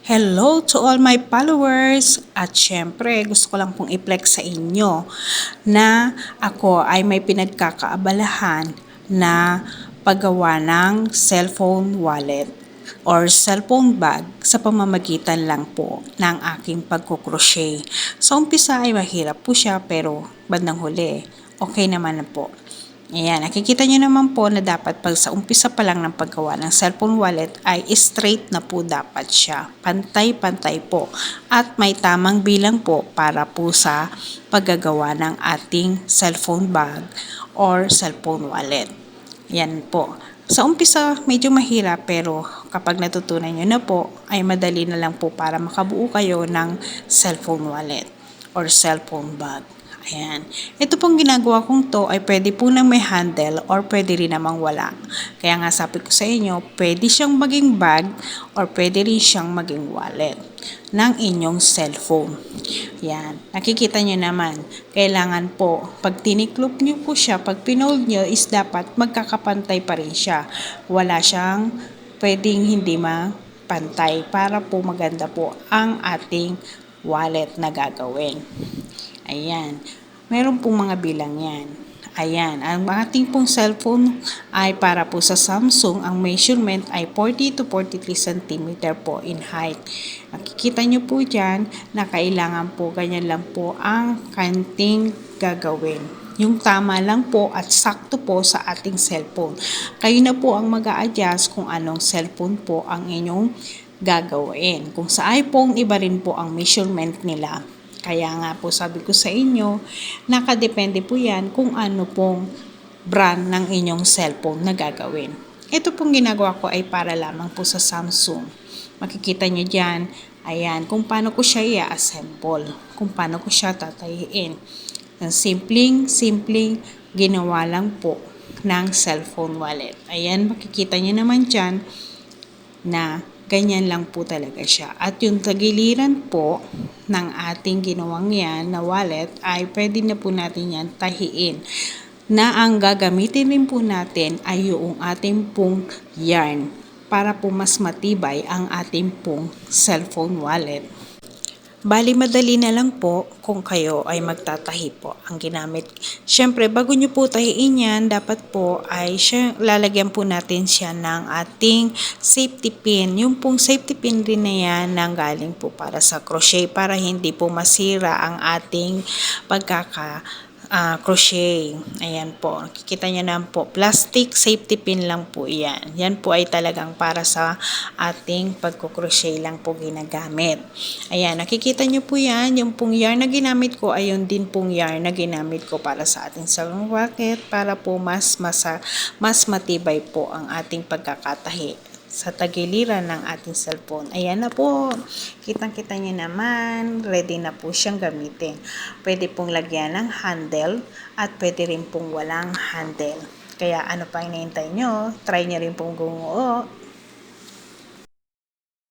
Hello to all my followers! At syempre, gusto ko lang pong i-flex sa inyo na ako ay may pinagkakaabalahan na paggawa ng cellphone wallet or cellphone bag sa pamamagitan lang po ng aking pagkukrochet. Sa umpisa ay mahirap po siya pero bandang huli, okay naman na po. Ayan, nakikita nyo naman po na dapat pag sa umpisa pa lang ng paggawa ng cellphone wallet ay straight na po dapat siya. Pantay-pantay po. At may tamang bilang po para po sa paggagawa ng ating cellphone bag or cellphone wallet. Yan po. Sa umpisa, medyo mahirap pero kapag natutunan nyo na po, ay madali na lang po para makabuo kayo ng cellphone wallet or cellphone bag. Ayan. Ito pong ginagawa kong to ay pwede po nang may handle or pwede rin namang wala. Kaya nga sabi ko sa inyo, pwede siyang maging bag or pwede rin siyang maging wallet ng inyong cellphone. Yan. Nakikita nyo naman, kailangan po, pag tiniklop nyo po siya, pag pinold nyo is dapat magkakapantay pa rin siya. Wala siyang pwedeng hindi mapantay para po maganda po ang ating wallet na gagawin. Ayan. Meron pong mga bilang yan. Ayan. Ang ating pong cellphone ay para po sa Samsung. Ang measurement ay 40 to 43 cm po in height. Nakikita nyo po dyan na kailangan po ganyan lang po ang kanting gagawin. Yung tama lang po at sakto po sa ating cellphone. Kayo na po ang mag-a-adjust kung anong cellphone po ang inyong gagawin. Kung sa iPhone, iba rin po ang measurement nila. Kaya nga po sabi ko sa inyo, nakadepende po yan kung ano pong brand ng inyong cellphone na gagawin. Ito pong ginagawa ko ay para lamang po sa Samsung. Makikita nyo dyan, ayan, kung paano ko siya i-assemble, kung paano ko siya tatayiin. Simpleng ginawa lang po ng cellphone wallet. Ayan, makikita nyo naman dyan na ganyan lang po talaga siya. At yung tagiliran po ng ating ginawang yan na wallet ay pwede na po natin yan tahiin. Na ang gagamitin rin po natin ay yung ating pong yarn para po mas matibay ang ating pong cellphone wallet. Bali, madali na lang po kung kayo ay magtatahi po ang ginamit. Siyempre, bago nyo po tahiin yan, dapat po ay lalagyan po natin siya ng ating safety pin. Yung pong safety pin rin na yan nang galing po para sa crochet para hindi po masira ang ating crochet. Ayan po. Nakikita nyo naman po. Plastic safety pin lang po yan. Yan po ay talagang para sa ating pagkukrochet lang po ginagamit. Ayan. Nakikita nyo po yan. Yung pong yarn na ginamit ko ay yung din pong yarn na ginamit ko para sa ating cellphone wallet para po mas matibay po ang ating pagkakatahi sa tagiliran ng ating cellphone. Ayan na po. Kitang-kita nyo naman. Ready na po siyang gamitin. Pwede pong lagyan ng handle at pwede rin pong walang handle. Kaya ano pa hinihintay nyo? Try nyo rin pong